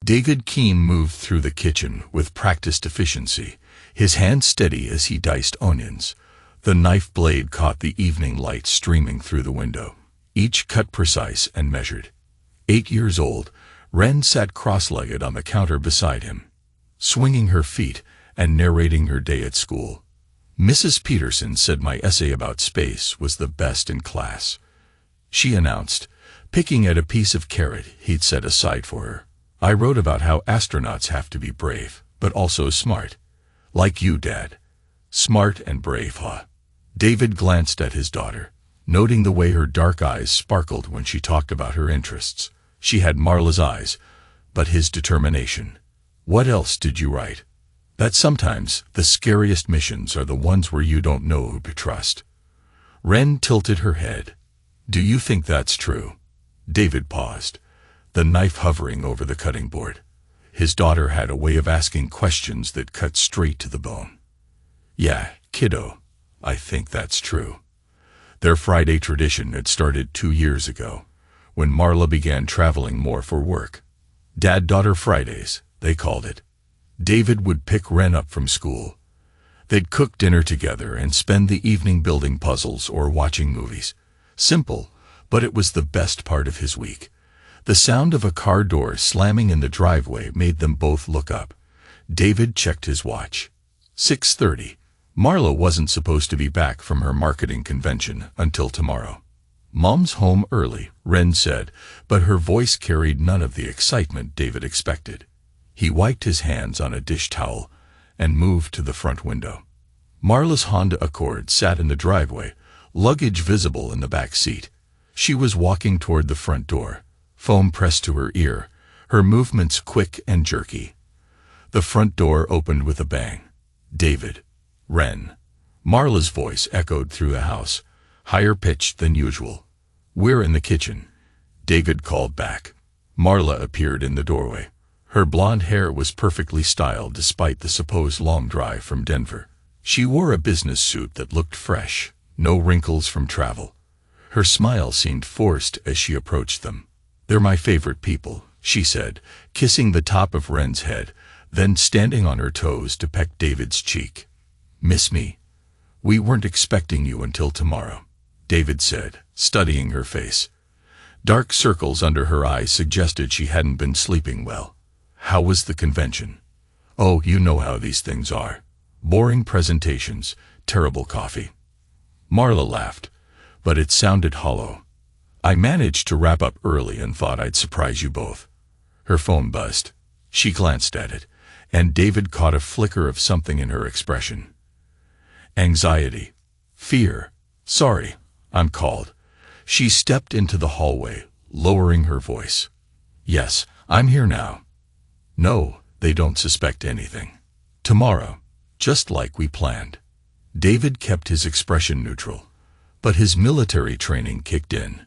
David Keene moved through the kitchen with practiced efficiency, his hand steady as he diced onions. The knife blade caught the evening light streaming through the window, each cut precise and measured. 8 years old, Wren sat cross-legged on the counter beside him, swinging her feet and narrating her day at school. Mrs. Peterson said my essay about space was the best in class, she announced, picking at a piece of carrot he'd set aside for her. I wrote about how astronauts have to be brave, but also smart. Like you, Dad. Smart and brave, huh? David glanced at his daughter, noting the way her dark eyes sparkled when she talked about her interests. She had Marla's eyes, but his determination. What else did you write? That sometimes the scariest missions are the ones where you don't know who to trust. Wren tilted her head. Do you think that's true? David paused, the knife hovering over the cutting board. His daughter had a way of asking questions that cut straight to the bone. Yeah, kiddo, I think that's true. Their Friday tradition had started 2 years ago, when Marla began traveling more for work. Dad-daughter Fridays, they called it. David would pick Wren up from school. They'd cook dinner together and spend the evening building puzzles or watching movies. Simple, but it was the best part of his week. The sound of a car door slamming in the driveway made them both look up. David checked his watch. 6:30. Marla wasn't supposed to be back from her marketing convention until tomorrow. Mom's home early, Wren said, but her voice carried none of the excitement David expected. He wiped his hands on a dish towel and moved to the front window. Marla's Honda Accord sat in the driveway, luggage visible in the back seat. She was walking toward the front door, foam pressed to her ear, her movements quick and jerky. The front door opened with a bang. David. Wren. Marla's voice echoed through the house, higher pitched than usual. We're in the kitchen, David called back. Marla appeared in the doorway. Her blonde hair was perfectly styled despite the supposed long drive from Denver. She wore a business suit that looked fresh, no wrinkles from travel. Her smile seemed forced as she approached them. They're my favorite people, she said, kissing the top of Wren's head, then standing on her toes to peck David's cheek. Miss me? We weren't expecting you until tomorrow, David said, studying her face. Dark circles under her eyes suggested she hadn't been sleeping well. How was the convention? Oh, you know how these things are. Boring presentations, terrible coffee. Marla laughed, but it sounded hollow. I managed to wrap up early and thought I'd surprise you both. Her phone buzzed. She glanced at it, and David caught a flicker of something in her expression. Anxiety. Fear. Sorry, I'm called. She stepped into the hallway, lowering her voice. Yes, I'm here now. No, they don't suspect anything. Tomorrow, just like we planned. David kept his expression neutral, but his military training kicked in.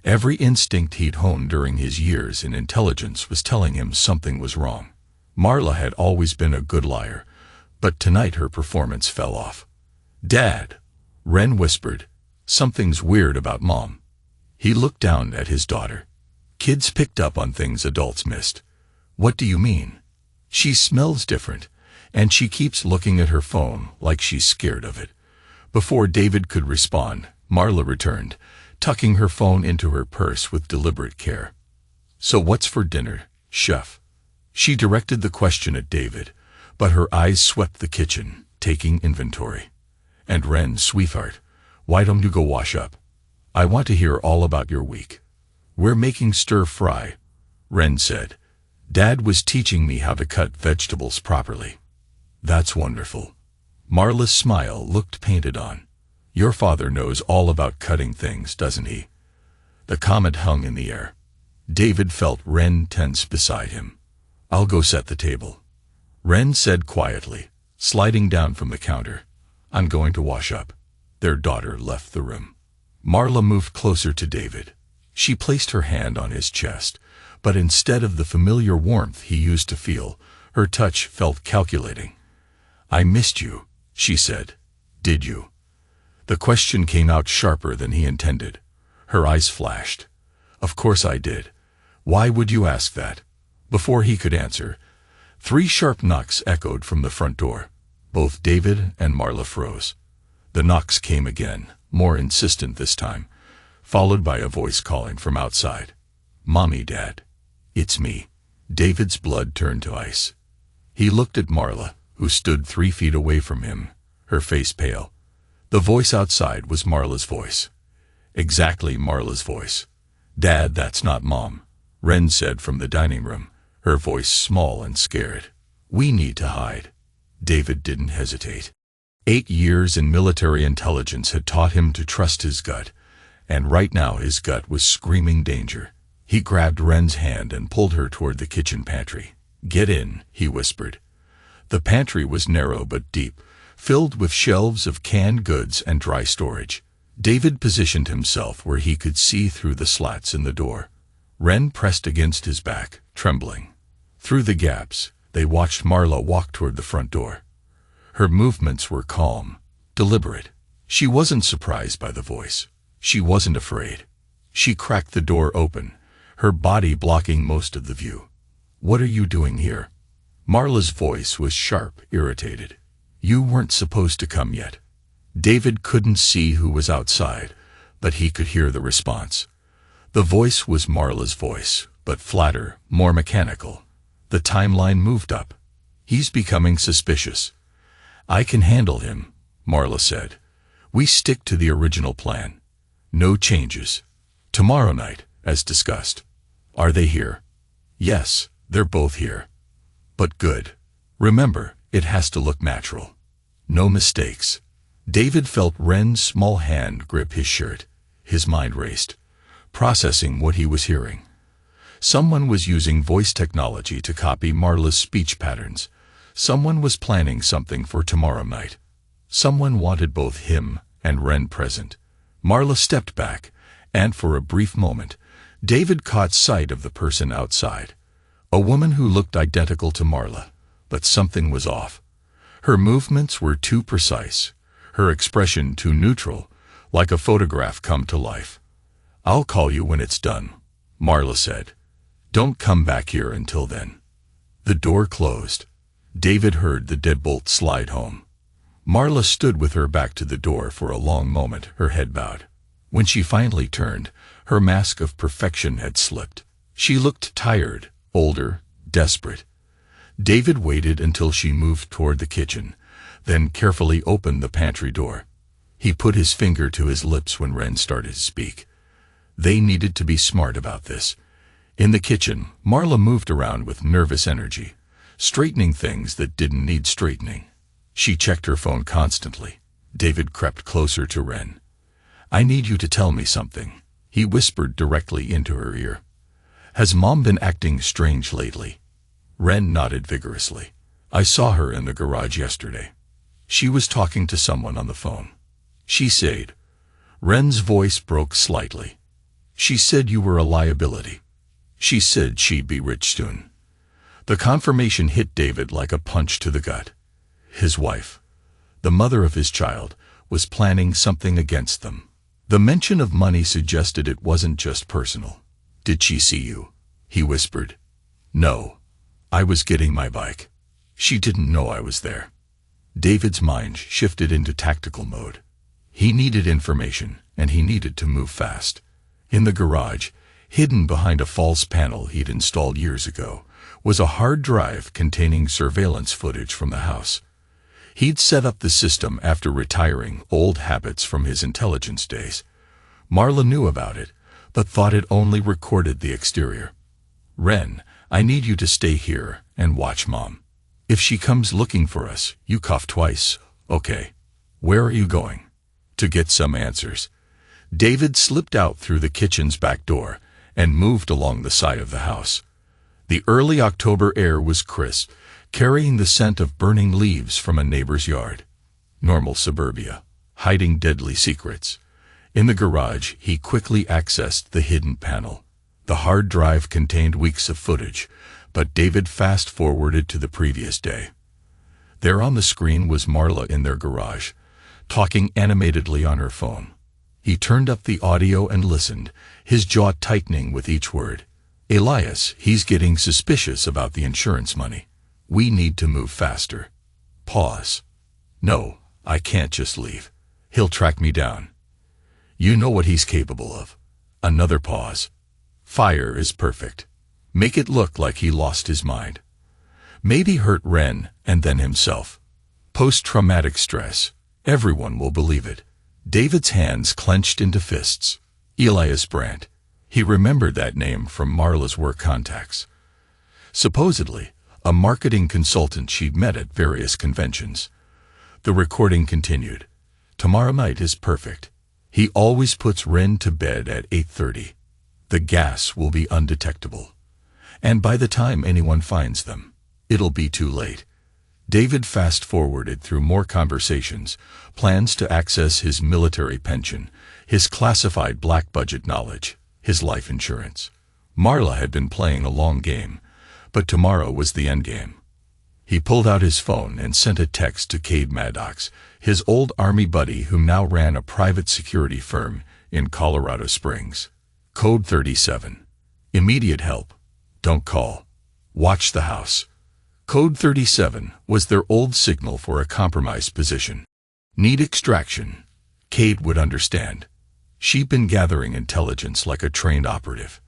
Every instinct he'd honed during his years in intelligence was telling him something was wrong. Marla had always been a good liar, but tonight her performance fell off. Dad, Wren whispered, something's weird about Mom. He looked down at his daughter. Kids picked up on things adults missed. What do you mean? She smells different, and she keeps looking at her phone like she's scared of it. Before David could respond, Marla returned, tucking her phone into her purse with deliberate care. So what's for dinner, chef? She directed the question at David, but her eyes swept the kitchen, taking inventory. And Wren, sweetheart, why don't you go wash up? I want to hear all about your week. We're making stir-fry, Wren said. Dad was teaching me how to cut vegetables properly. That's wonderful. Marla's smile looked painted on. Your father knows all about cutting things, doesn't he? The comment hung in the air. David felt Wren tense beside him. I'll go set the table, Wren said quietly, sliding down from the counter. I'm going to wash up. Their daughter left the room. Marla moved closer to David. She placed her hand on his chest, but instead of the familiar warmth he used to feel, her touch felt calculating. I missed you, she said. Did you? The question came out sharper than he intended. Her eyes flashed. Of course I did. Why would you ask that? Before he could answer, 3 sharp knocks echoed from the front door. Both David and Marla froze. The knocks came again, more insistent this time, followed by a voice calling from outside. "Mommy, Dad." "It's me." David's blood turned to ice. He looked at Marla, who stood 3 feet away from him, her face pale. The voice outside was Marla's voice. Exactly Marla's voice. "Dad, that's not Mom," Wren said from the dining room, her voice small and scared. "We need to hide." David didn't hesitate. 8 years in military intelligence had taught him to trust his gut, and right now his gut was screaming danger. He grabbed Wren's hand and pulled her toward the kitchen pantry. "Get in," he whispered. The pantry was narrow but deep, filled with shelves of canned goods and dry storage. David positioned himself where he could see through the slats in the door. Wren pressed against his back, trembling. Through the gaps, they watched Marla walk toward the front door. Her movements were calm, deliberate. She wasn't surprised by the voice. She wasn't afraid. She cracked the door open, her body blocking most of the view. "What are you doing here?" Marla's voice was sharp, irritated. "You weren't supposed to come yet." David couldn't see who was outside, but he could hear the response. The voice was Marla's voice, but flatter, more mechanical. The timeline moved up. "He's becoming suspicious." "I can handle him," Marla said. "We stick to the original plan. No changes. Tomorrow night, as discussed." "Are they here?" "Yes, they're both here." "But good. Remember, it has to look natural. No mistakes." David felt Wren's small hand grip his shirt. His mind raced, processing what he was hearing. Someone was using voice technology to copy Marla's speech patterns. Someone was planning something for tomorrow night. Someone wanted both him and Wren present. Marla stepped back, and for a brief moment, David caught sight of the person outside. A woman who looked identical to Marla, but something was off. Her movements were too precise, her expression too neutral, like a photograph come to life. "I'll call you when it's done," Marla said. "Don't come back here until then." The door closed. David heard the deadbolt slide home. Marla stood with her back to the door for a long moment, her head bowed. When she finally turned, her mask of perfection had slipped. She looked tired, older, desperate. David waited until she moved toward the kitchen, then carefully opened the pantry door. He put his finger to his lips when Wren started to speak. They needed to be smart about this. In the kitchen, Marla moved around with nervous energy, straightening things that didn't need straightening. She checked her phone constantly. David crept closer to Wren. "I need you to tell me something," he whispered directly into her ear. "Has Mom been acting strange lately?" Wren nodded vigorously. "I saw her in the garage yesterday. She was talking to someone on the phone." "She said." Wren's voice broke slightly. "She said you were a liability. She said she'd be rich soon." The confirmation hit David like a punch to the gut. His wife, the mother of his child, was planning something against them. The mention of money suggested it wasn't just personal. "Did she see you?" he whispered. "No. I was getting my bike. She didn't know I was there." David's mind shifted into tactical mode. He needed information, and he needed to move fast. In the garage, hidden behind a false panel he'd installed years ago, was a hard drive containing surveillance footage from the house. He'd set up the system after retiring old habits from his intelligence days. Marla knew about it, but thought it only recorded the exterior. "Wren, I need you to stay here and watch Mom. If she comes looking for us, you cough twice, okay? Where are you going?" "To get some answers." David slipped out through the kitchen's back door and moved along the side of the house. The early October air was crisp, carrying the scent of burning leaves from a neighbor's yard. Normal suburbia, hiding deadly secrets. In the garage, he quickly accessed the hidden panel. The hard drive contained weeks of footage, but David fast-forwarded to the previous day. There on the screen was Marla in their garage, talking animatedly on her phone. He turned up the audio and listened, his jaw tightening with each word. Elias, he's getting suspicious about the insurance money. We need to move faster. Pause. No, I can't just leave. He'll track me down. You know what he's capable of. Another pause. Fire is perfect. Make it look like he lost his mind. Maybe hurt Ren and then himself. Post-traumatic stress. Everyone will believe it. David's hands clenched into fists. Elias Brandt. He remembered that name from Marla's work contacts. Supposedly, a marketing consultant she'd met at various conventions. The recording continued. Tomorrow night is perfect. He always puts Ren to bed at 8:30. The gas will be undetectable. And by the time anyone finds them, it'll be too late. David fast-forwarded through more conversations, plans to access his military pension, his classified black budget knowledge, his life insurance. Marla had been playing a long game, but tomorrow was the endgame. He pulled out his phone and sent a text to Cade Maddox, his old Army buddy who now ran a private security firm in Colorado Springs. Code 37. Immediate help. Don't call. Watch the house. Code 37 was their old signal for a compromised position. Need extraction. Cade would understand. She'd been gathering intelligence like a trained operative.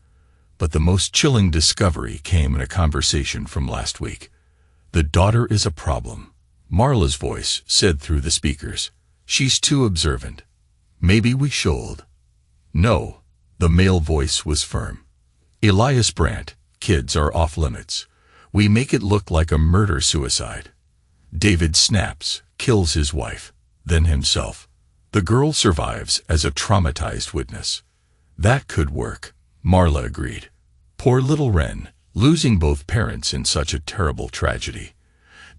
But the most chilling discovery came in a conversation from last week. The daughter is a problem. Marla's voice said through the speakers. She's too observant. Maybe we should. No, the male voice was firm. Elias Brandt, kids are off limits. We make it look like a murder-suicide. David snaps, kills his wife, then himself. The girl survives as a traumatized witness. That could work, Marla agreed. Poor little Ren, losing both parents in such a terrible tragedy.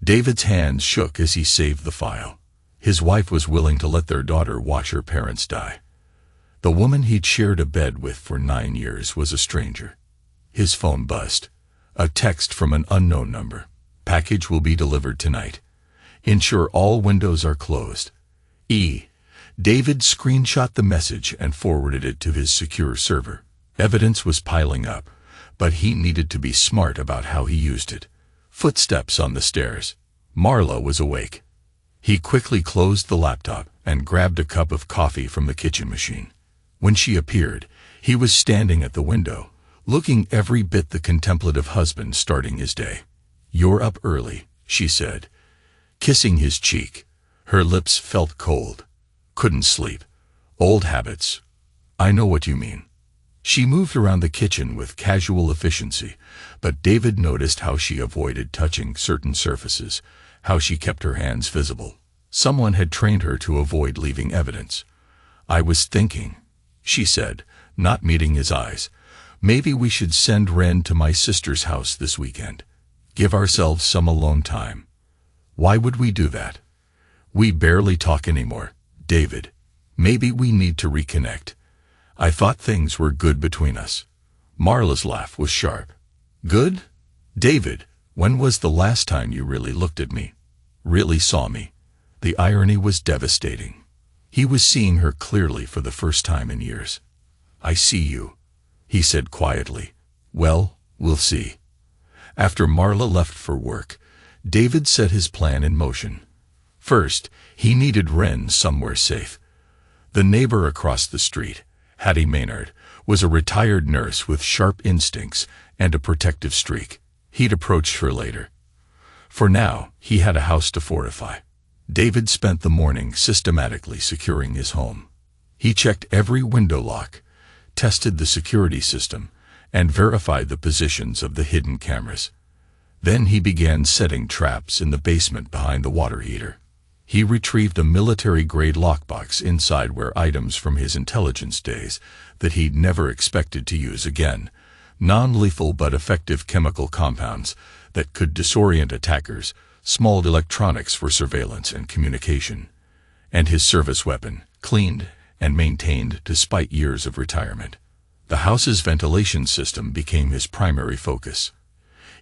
David's hands shook as he saved the file. His wife was willing to let their daughter watch her parents die. The woman he'd shared a bed with for 9 years was a stranger. His phone buzzed. A text from an unknown number. Package will be delivered tonight. Ensure all windows are closed. David screenshot the message and forwarded it to his secure server. Evidence was piling up, but he needed to be smart about how he used it. Footsteps on the stairs. Marla was awake. He quickly closed the laptop and grabbed a cup of coffee from the kitchen machine. When she appeared, he was standing at the window, looking every bit the contemplative husband starting his day. You're up early, she said, kissing his cheek. Her lips felt cold. Couldn't sleep. Old habits. I know what you mean. She moved around the kitchen with casual efficiency, but David noticed how she avoided touching certain surfaces, how she kept her hands visible. Someone had trained her to avoid leaving evidence. I was thinking, she said, not meeting his eyes. Maybe we should send Ren to my sister's house this weekend. Give ourselves some alone time. Why would we do that? We barely talk anymore, David. Maybe we need to reconnect. I thought things were good between us. Marla's laugh was sharp. Good? David, when was the last time you really looked at me? Really saw me? The irony was devastating. He was seeing her clearly for the first time in years. I see you, he said quietly. Well, we'll see. After Marla left for work, David set his plan in motion. First, he needed Ren somewhere safe. The neighbor across the street, Hattie Maynard, was a retired nurse with sharp instincts and a protective streak. He'd approach her later. For now, he had a house to fortify. David spent the morning systematically securing his home. He checked every window lock, tested the security system, and verified the positions of the hidden cameras. Then he began setting traps in the basement behind the water heater. He retrieved a military-grade lockbox inside where items from his intelligence days that he'd never expected to use again, non-lethal but effective chemical compounds that could disorient attackers, small electronics for surveillance and communication, and his service weapon, cleaned and maintained despite years of retirement. The house's ventilation system became his primary focus.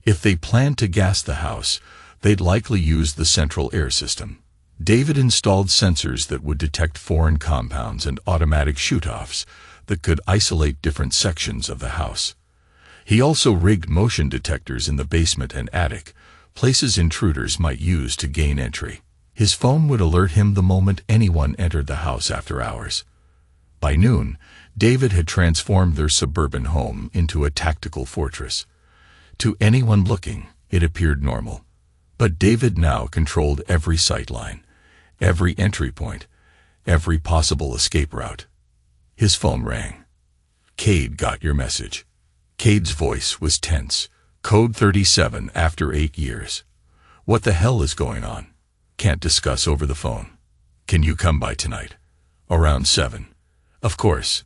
If they planned to gas the house, they'd likely use the central air system. David installed sensors that would detect foreign compounds and automatic shoot-offs that could isolate different sections of the house. He also rigged motion detectors in the basement and attic, places intruders might use to gain entry. His phone would alert him the moment anyone entered the house after hours. By noon, David had transformed their suburban home into a tactical fortress. To anyone looking, it appeared normal. But David now controlled every sightline, every entry point, every possible escape route. His phone rang. "Cade got your message." Cade's voice was tense. "Code 37 after 8 years. What the hell is going on? Can't discuss over the phone. Can you come by tonight? Around 7. Of course.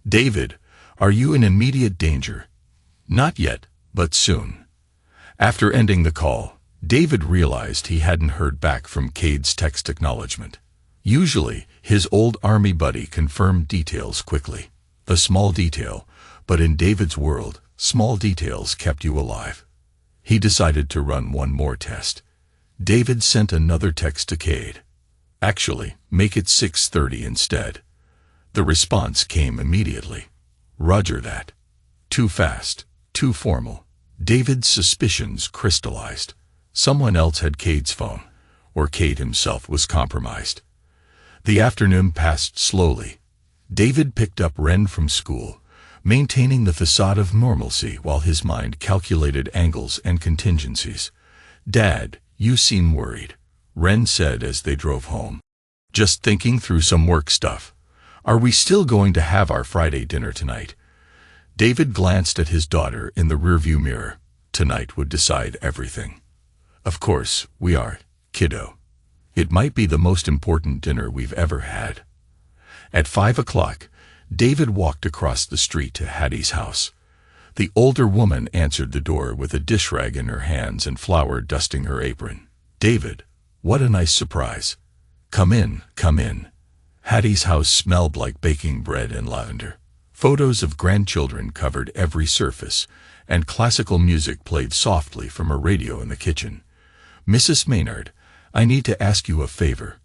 David, are you in immediate danger? Not yet, but soon. After ending the call, David realized he hadn't heard back from Cade's text acknowledgement. Usually, his old army buddy confirmed details quickly. A small detail, but in David's world, small details kept you alive. He decided to run one more test. David sent another text to Cade. "Actually, make it 6:30 instead." The response came immediately. "Roger that." Too fast, too formal. David's suspicions crystallized. Someone else had Cade's phone, or Cade himself was compromised. The afternoon passed slowly. David picked up Ren from school, maintaining the facade of normalcy while his mind calculated angles and contingencies. "Dad, you seem worried," Ren said as they drove home. "Just thinking through some work stuff. Are we still going to have our Friday dinner tonight?" David glanced at his daughter in the rearview mirror. Tonight would decide everything. "Of course, we are, kiddo. It might be the most important dinner we've ever had." At 5 o'clock, David walked across the street to Hattie's house. The older woman answered the door with a dish rag in her hands and flour dusting her apron. "David, what a nice surprise. Come in, come in." Hattie's house smelled like baking bread and lavender. Photos of grandchildren covered every surface, and classical music played softly from a radio in the kitchen. "Mrs. Maynard, I need to ask you a favor,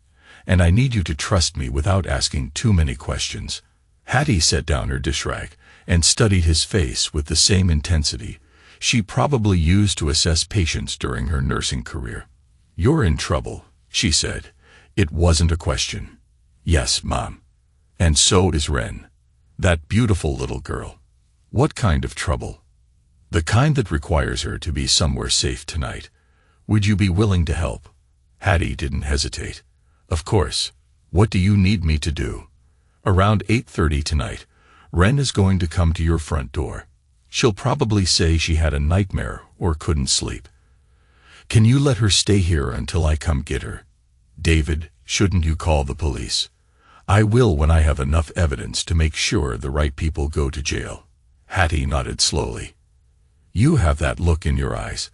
and I need you to trust me without asking too many questions." Hattie set down her dish rag and studied his face with the same intensity she probably used to assess patients during her nursing career. "You're in trouble," she said. It wasn't a question. "Yes, Mom. And so is Ren. That beautiful little girl." "What kind of trouble?" "The kind that requires her to be somewhere safe tonight. Would you be willing to help?" Hattie didn't hesitate. "Of course. What do you need me to do?" "Around 8:30 tonight, Ren is going to come to your front door. She'll probably say she had a nightmare or couldn't sleep. Can you let her stay here until I come get her?" "David, shouldn't you call the police?" "I will when I have enough evidence to make sure the right people go to jail." Hattie nodded slowly. "You have that look in your eyes.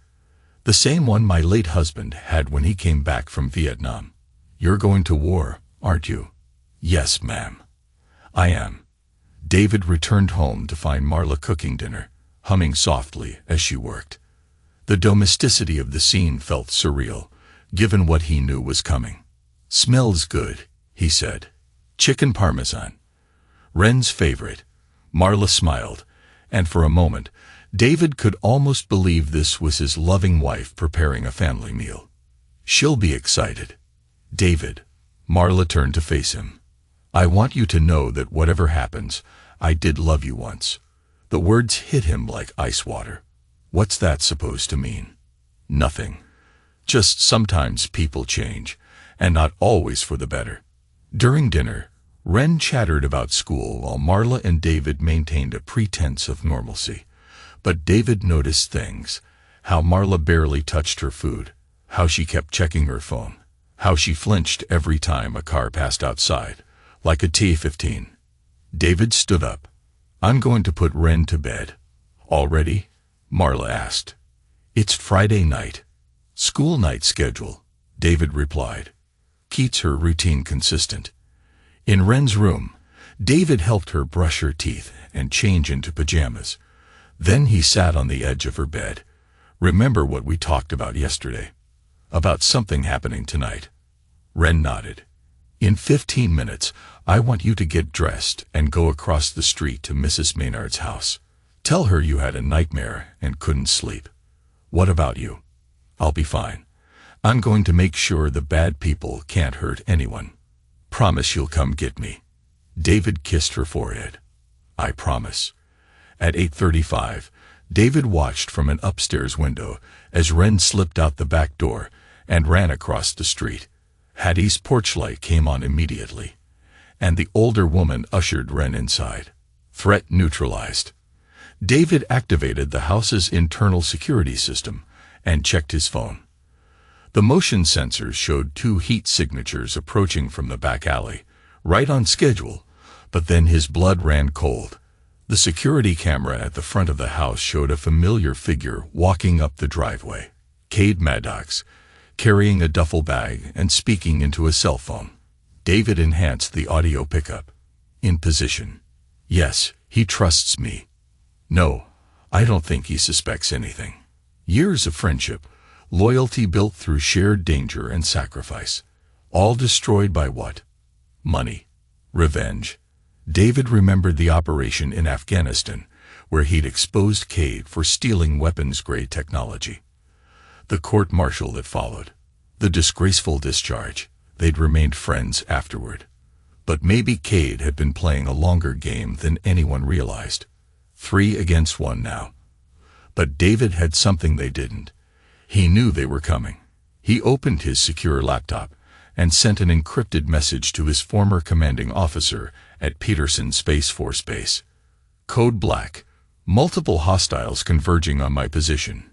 The same one my late husband had when he came back from Vietnam. You're going to war, aren't you?" "Yes, ma'am. I am." David returned home to find Marla cooking dinner, humming softly as she worked. The domesticity of the scene felt surreal, given what he knew was coming. "Smells good," he said. "Chicken parmesan. Ren's favorite." Marla smiled, and for a moment, David could almost believe this was his loving wife preparing a family meal. "She'll be excited." "David," Marla turned to face him, "I want you to know that whatever happens, I did love you once." The words hit him like ice water. What's that supposed to mean? Nothing. Just sometimes people change, and not always for the better. During dinner, Ren chattered about school while Marla and David maintained a pretense of normalcy. But David noticed things: how Marla barely touched her food, how she kept checking her phone, how she flinched every time a car passed outside, like a T-15. David stood up. "I'm going to put Ren to bed." "Already?" Marla asked. "It's Friday night. School night schedule," David replied. Keeps her routine consistent. In Ren's room, David helped her brush her teeth and change into pajamas. Then he sat on the edge of her bed. "Remember what we talked about yesterday? About something happening tonight?" Ren nodded. "In 15 minutes, I want you to get dressed and go across the street to Mrs. Maynard's house. Tell her you had a nightmare and couldn't sleep. What about you? I'll be fine. I'm going to make sure the bad people can't hurt anyone. Promise you'll come get me. David kissed her forehead. I promise. At 8:35, David watched from an upstairs window as Wren slipped out the back door and ran across the street. Hattie's porch light came on immediately, and the older woman ushered Wren inside. Threat neutralized. David activated the house's internal security system and checked his phone. The motion sensors showed 2 heat signatures approaching from the back alley, right on schedule, but then his blood ran cold. The security camera at the front of the house showed a familiar figure walking up the driveway. Cade Maddox, carrying a duffel bag and speaking into a cell phone. David enhanced the audio pickup. In position. Yes, he trusts me. No, I don't think he suspects anything. Years of friendship, loyalty built through shared danger and sacrifice. All destroyed by what? Money. Revenge. David remembered the operation in Afghanistan, where he'd exposed Cade for stealing weapons-grade technology. The court-martial that followed. The disgraceful discharge. They'd remained friends afterward. But maybe Cade had been playing a longer game than anyone realized. 3 against 1 now. But David had something they didn't. He knew they were coming. He opened his secure laptop and sent an encrypted message to his former commanding officer at Peterson Space Force Base. Code Black. Multiple hostiles converging on my position.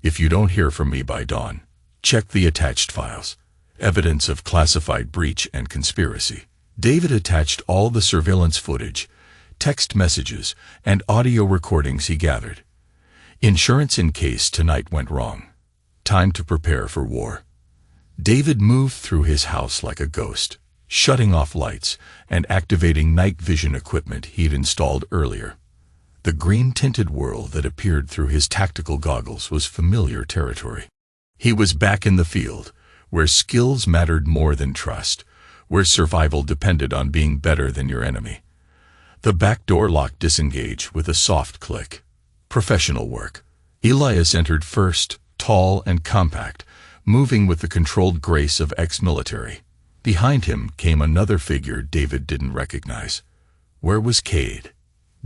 If you don't hear from me by dawn, check the attached files. Evidence of classified breach and conspiracy. David attached all the surveillance footage, text messages, and audio recordings he gathered. Insurance in case tonight went wrong. Time to prepare for war. David moved through his house like a ghost, shutting off lights and activating night vision equipment he'd installed earlier. The green-tinted world that appeared through his tactical goggles was familiar territory. He was back in the field, where skills mattered more than trust, where survival depended on being better than your enemy. The back door lock disengaged with a soft click. Professional work. Elias entered first, tall and compact, moving with the controlled grace of ex-military. Behind him came another figure David didn't recognize. Where was Cade?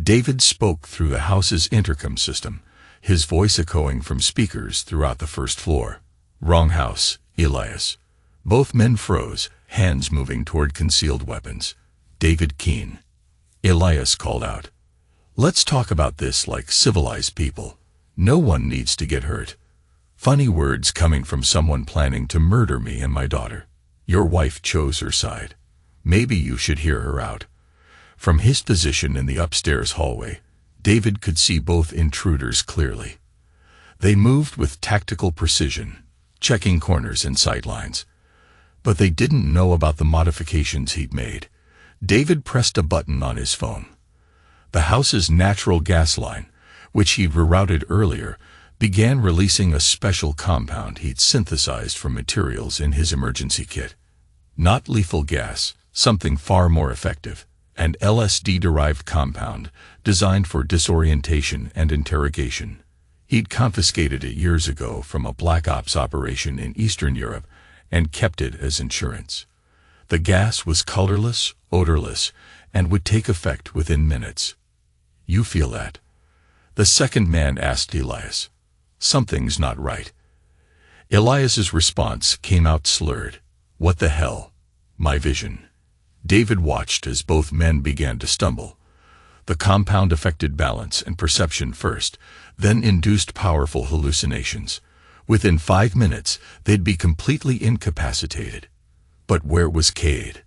David spoke through the house's intercom system, his voice echoing from speakers throughout the first floor. Wrong house, Elias. Both men froze, hands moving toward concealed weapons. David Keene. Elias called out. Let's talk about this like civilized people. No one needs to get hurt. Funny words coming from someone planning to murder me and my daughter. Your wife chose her side. Maybe you should hear her out. From his position in the upstairs hallway, David could see both intruders clearly. They moved with tactical precision, checking corners and sightlines. But they didn't know about the modifications he'd made. David pressed a button on his phone. The house's natural gas line, which he'd rerouted earlier, began releasing a special compound he'd synthesized from materials in his emergency kit. Not lethal gas, something far more effective. An LSD-derived compound designed for disorientation and interrogation. He'd confiscated it years ago from a black ops operation in Eastern Europe and kept it as insurance. The gas was colorless, odorless, and would take effect within minutes. You feel that? The second man asked Elias. Something's not right. Elias's response came out slurred. What the hell? My vision. David watched as both men began to stumble. The compound affected balance and perception first, then induced powerful hallucinations. Within 5 minutes, they'd be completely incapacitated. But where was Cade?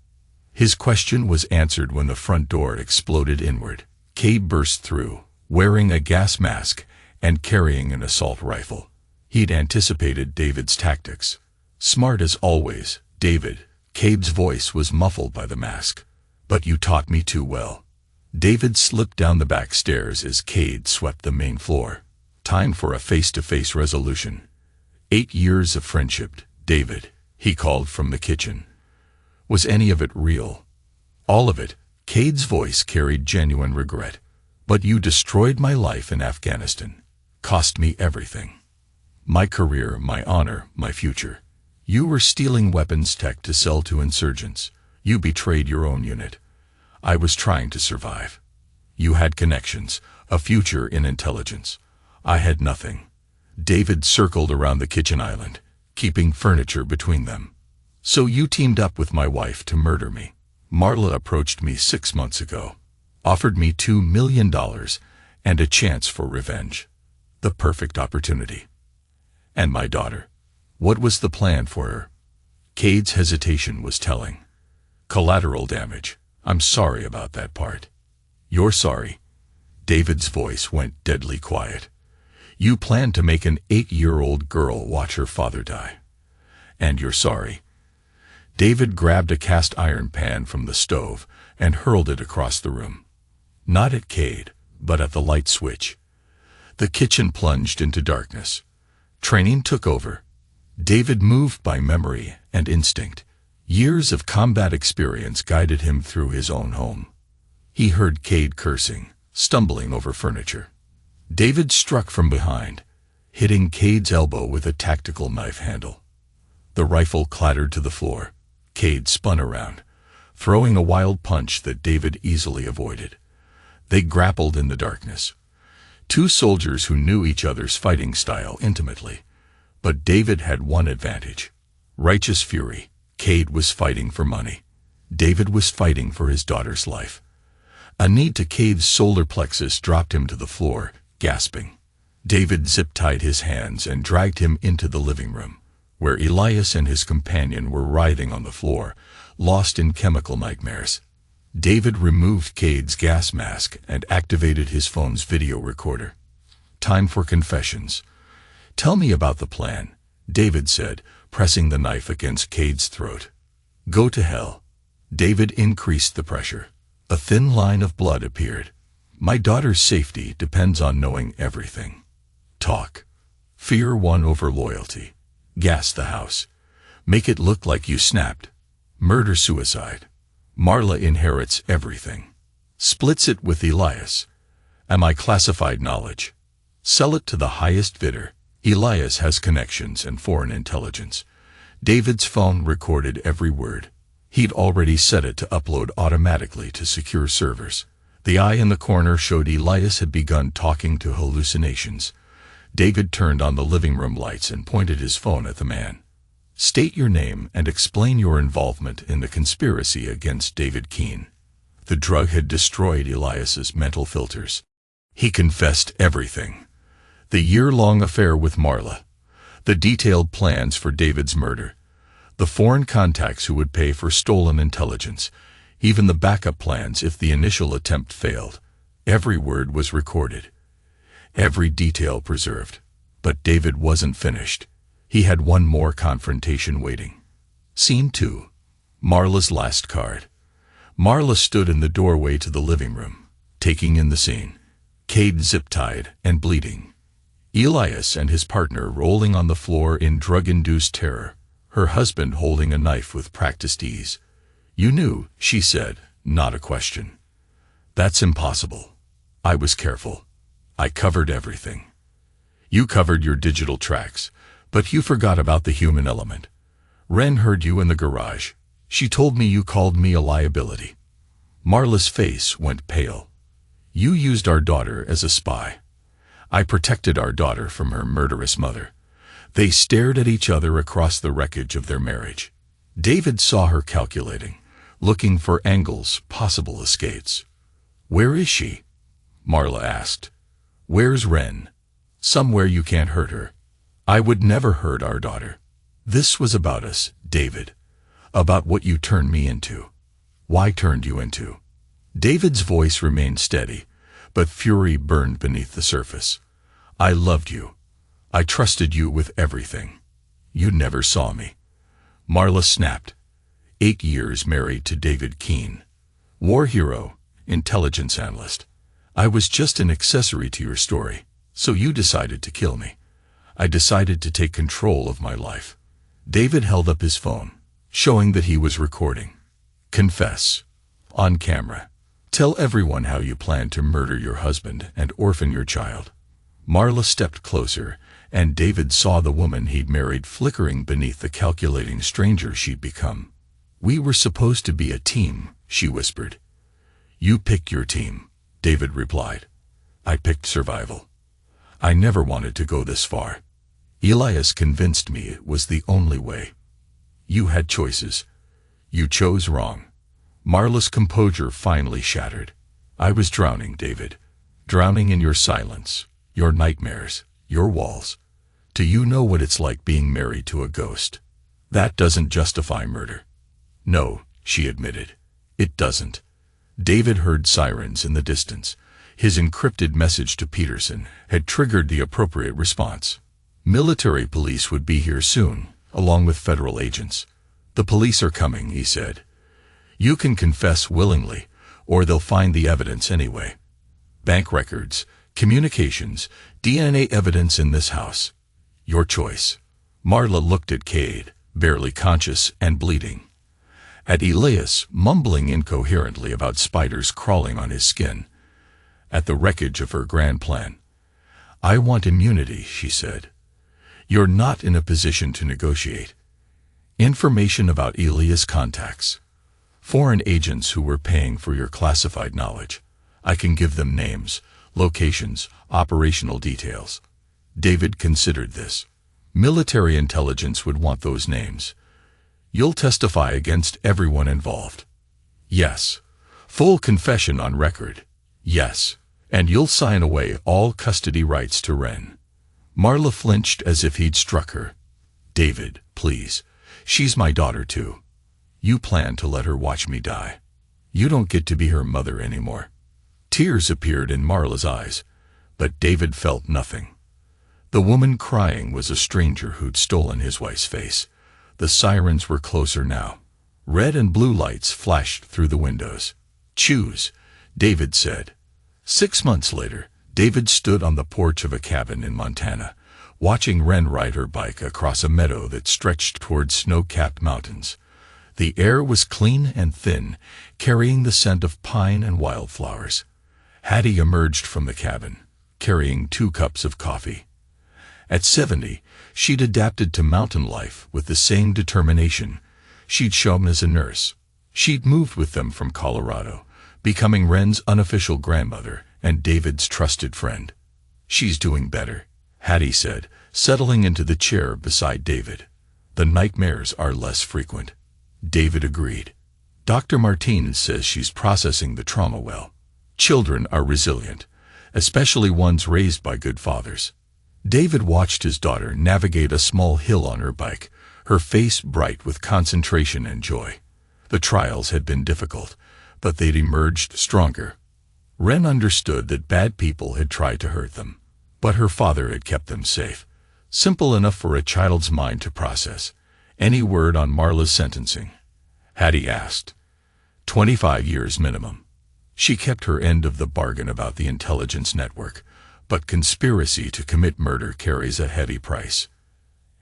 His question was answered when the front door exploded inward. Cade burst through, wearing a gas mask and carrying an assault rifle. He'd anticipated David's tactics. Smart as always, David. Cade's voice was muffled by the mask. But you taught me too well. David slipped down the back stairs as Cade swept the main floor. Time for a face-to-face resolution. 8 years of friendship, David, he called from the kitchen. Was any of it real? All of it. Cade's voice carried genuine regret. But you destroyed my life in Afghanistan. Cost me everything. My career, my honor, my future. You were stealing weapons tech to sell to insurgents. You betrayed your own unit. I was trying to survive. You had connections, a future in intelligence. I had nothing. David circled around the kitchen island, keeping furniture between them. So you teamed up with my wife to murder me. Marla approached me 6 months ago, offered me $2 million and a chance for revenge. The perfect opportunity. And my daughter. What was the plan for her? Cade's hesitation was telling. Collateral damage. I'm sorry about that part. You're sorry. David's voice went deadly quiet. You planned to make an 8-year-old girl watch her father die. And you're sorry. David grabbed a cast iron pan from the stove and hurled it across the room. Not at Cade, but at the light switch. The kitchen plunged into darkness. Training took over. David moved by memory and instinct. Years of combat experience guided him through his own home. He heard Cade cursing, stumbling over furniture. David struck from behind, hitting Cade's elbow with a tactical knife handle. The rifle clattered to the floor. Cade spun around, throwing a wild punch that David easily avoided. They grappled in the darkness. Two soldiers who knew each other's fighting style intimately. But David had one advantage. Righteous fury. Cade was fighting for money. David was fighting for his daughter's life. A knee to Cade's solar plexus dropped him to the floor, gasping. David zip-tied his hands and dragged him into the living room, where Elias and his companion were writhing on the floor, lost in chemical nightmares. David removed Cade's gas mask and activated his phone's video recorder. Time for confessions. Tell me about the plan, David said, pressing the knife against Cade's throat. Go to hell. David increased the pressure. A thin line of blood appeared. My daughter's safety depends on knowing everything. Talk. Fear won over loyalty. Gas the house. Make it look like you snapped. Murder-suicide. Marla inherits everything. Splits it with Elias. Am I classified knowledge? Sell it to the highest bidder. Elias has connections and foreign intelligence. David's phone recorded every word. He'd already set it to upload automatically to secure servers. The eye in the corner showed Elias had begun talking to hallucinations. David turned on the living room lights and pointed his phone at the man. State your name and explain your involvement in the conspiracy against David Keene. The drug had destroyed Elias's mental filters. He confessed everything. The year-long affair with Marla. The detailed plans for David's murder. The foreign contacts who would pay for stolen intelligence. Even the backup plans if the initial attempt failed. Every word was recorded. Every detail preserved. But David wasn't finished. He had one more confrontation waiting. Scene 2. Marla's last card. Marla stood in the doorway to the living room, taking in the scene. Cade zip-tied and bleeding. Elias and his partner rolling on the floor in drug-induced terror. Her husband holding a knife with practiced ease. You knew, she said, not a question. That's impossible. I was careful. I covered everything. You covered your digital tracks, but you forgot about the human element. Ren heard you in the garage. She told me you called me a liability. Marla's face went pale. You used our daughter as a spy. I protected our daughter from her murderous mother. They stared at each other across the wreckage of their marriage. David saw her calculating, looking for angles, possible escapes. Where is she? Marla asked. Where's Ren? Somewhere you can't hurt her. I would never hurt our daughter. This was about us, David. About what you turned me into. Why turned you into? David's voice remained steady, but fury burned beneath the surface. I loved you. I trusted you with everything. You never saw me. Marla snapped. 8 years married to David Keene. War hero, intelligence analyst. I was just an accessory to your story, so you decided to kill me. I decided to take control of my life. David held up his phone, showing that he was recording. Confess. On camera. Tell everyone how you plan to murder your husband and orphan your child. Marla stepped closer, and David saw the woman he'd married flickering beneath the calculating stranger she'd become. We were supposed to be a team, she whispered. You pick your team, David replied. I picked survival. I never wanted to go this far. Elias convinced me it was the only way. You had choices. You chose wrong. Marla's composure finally shattered. I was drowning, David. Drowning in your silence, your nightmares, your walls. Do you know what it's like being married to a ghost? That doesn't justify murder. No, she admitted. It doesn't. David heard sirens in the distance. His encrypted message to Peterson had triggered the appropriate response. Military police would be here soon, along with federal agents. The police are coming, he said. You can confess willingly, or they'll find the evidence anyway. Bank records, communications, DNA evidence in this house. Your choice. Marla looked at Cade, barely conscious and bleeding. At Elias, mumbling incoherently about spiders crawling on his skin. At the wreckage of her grand plan. I want immunity, she said. You're not in a position to negotiate. Information about Elias' contacts. Foreign agents who were paying for your classified knowledge. I can give them names, locations, operational details. David considered this. Military intelligence would want those names. You'll testify against everyone involved. Yes. Full confession on record. Yes. And you'll sign away all custody rights to Ren. Marla flinched as if he'd struck her. David, please. She's my daughter too. You plan to let her watch me die. You don't get to be her mother anymore. Tears appeared in Marla's eyes, but David felt nothing. The woman crying was a stranger who'd stolen his wife's face. The sirens were closer now. Red and blue lights flashed through the windows. Choose, David said. 6 months later, David stood on the porch of a cabin in Montana, watching Ren ride her bike across a meadow that stretched toward snow-capped mountains. The air was clean and thin, carrying the scent of pine and wildflowers. Hattie emerged from the cabin, carrying 2 cups of coffee. At 70, she'd adapted to mountain life with the same determination she'd shown as a nurse. She'd moved with them from Colorado, becoming Ren's unofficial grandmother and David's trusted friend. She's doing better, Hattie said, settling into the chair beside David. The nightmares are less frequent. David agreed. Dr. Martinez says she's processing the trauma well. Children are resilient, especially ones raised by good fathers. David watched his daughter navigate a small hill on her bike, her face bright with concentration and joy. The trials had been difficult, but they'd emerged stronger. Ren understood that bad people had tried to hurt them, but her father had kept them safe. Simple enough for a child's mind to process. Any word on Marla's sentencing? Hattie asked. 25 years minimum. She kept her end of the bargain about the intelligence network, but conspiracy to commit murder carries a heavy price.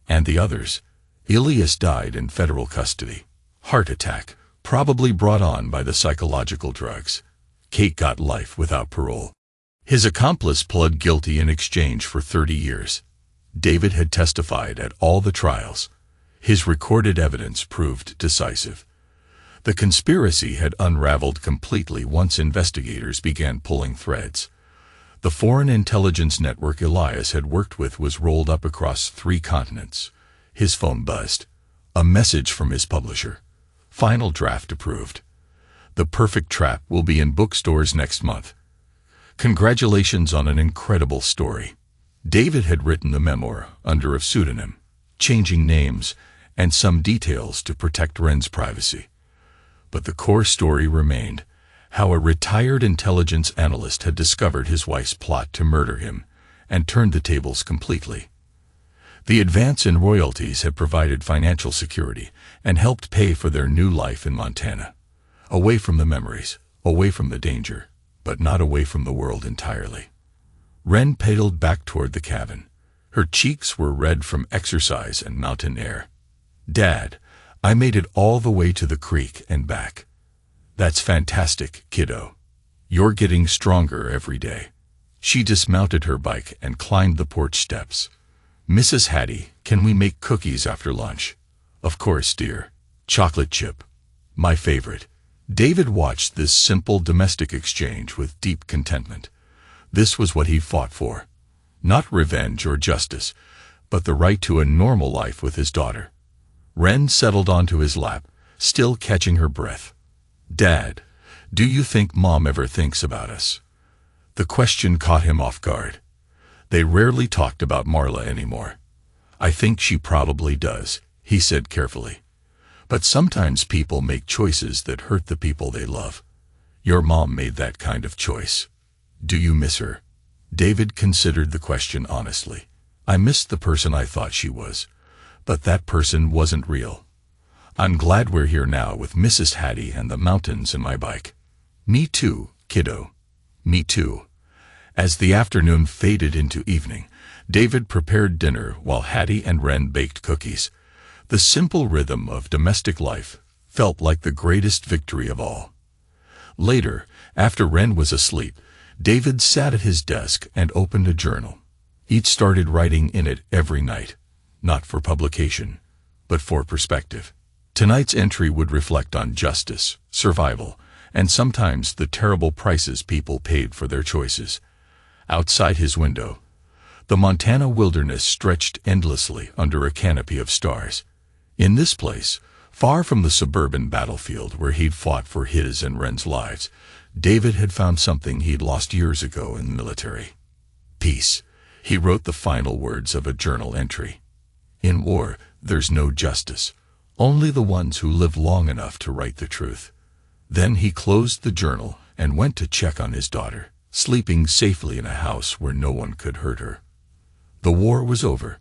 And the others? Elias died in federal custody. Heart attack, probably brought on by the psychological drugs. Kate got life without parole. His accomplice pled guilty in exchange for 30 years. David had testified at all the trials. His recorded evidence proved decisive. The conspiracy had unraveled completely once investigators began pulling threads. The foreign intelligence network Elias had worked with was rolled up across 3 continents. His phone buzzed. A message from his publisher. Final draft approved. The Perfect Trap will be in bookstores next month. Congratulations on an incredible story. David had written the memoir under a pseudonym, changing names and some details to protect Ren's privacy. But the core story remained, how a retired intelligence analyst had discovered his wife's plot to murder him and turned the tables completely. The advance in royalties had provided financial security and helped pay for their new life in Montana. Away from the memories, away from the danger, but not away from the world entirely. Ren pedaled back toward the cabin. Her cheeks were red from exercise and mountain air. Dad, I made it all the way to the creek and back. That's fantastic, kiddo. You're getting stronger every day. She dismounted her bike and climbed the porch steps. Mrs. Hattie, can we make cookies after lunch? Of course, dear. Chocolate chip. My favorite. David watched this simple domestic exchange with deep contentment. This was what he fought for. Not revenge or justice, but the right to a normal life with his daughter. Wren settled onto his lap, still catching her breath. Dad, do you think Mom ever thinks about us? The question caught him off guard. They rarely talked about Marla anymore. I think she probably does, he said carefully. But sometimes people make choices that hurt the people they love. Your mom made that kind of choice. Do you miss her? David considered the question honestly. I missed the person I thought she was, but that person wasn't real. I'm glad we're here now with Mrs. Hattie and the mountains and my bike. Me too, kiddo. Me too. As the afternoon faded into evening, David prepared dinner while Hattie and Wren baked cookies. The simple rhythm of domestic life felt like the greatest victory of all. Later, after Wren was asleep, David sat at his desk and opened a journal. He'd started writing in it every night, not for publication, but for perspective. Tonight's entry would reflect on justice, survival, and sometimes the terrible prices people paid for their choices. Outside his window, the Montana wilderness stretched endlessly under a canopy of stars. In this place, far from the suburban battlefield where he'd fought for his and Wren's lives, David had found something he'd lost years ago in the military. Peace. He wrote the final words of a journal entry. In war, there's no justice, only the ones who live long enough to write the truth. Then he closed the journal and went to check on his daughter, sleeping safely in a house where no one could hurt her. The war was over.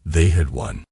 They had won.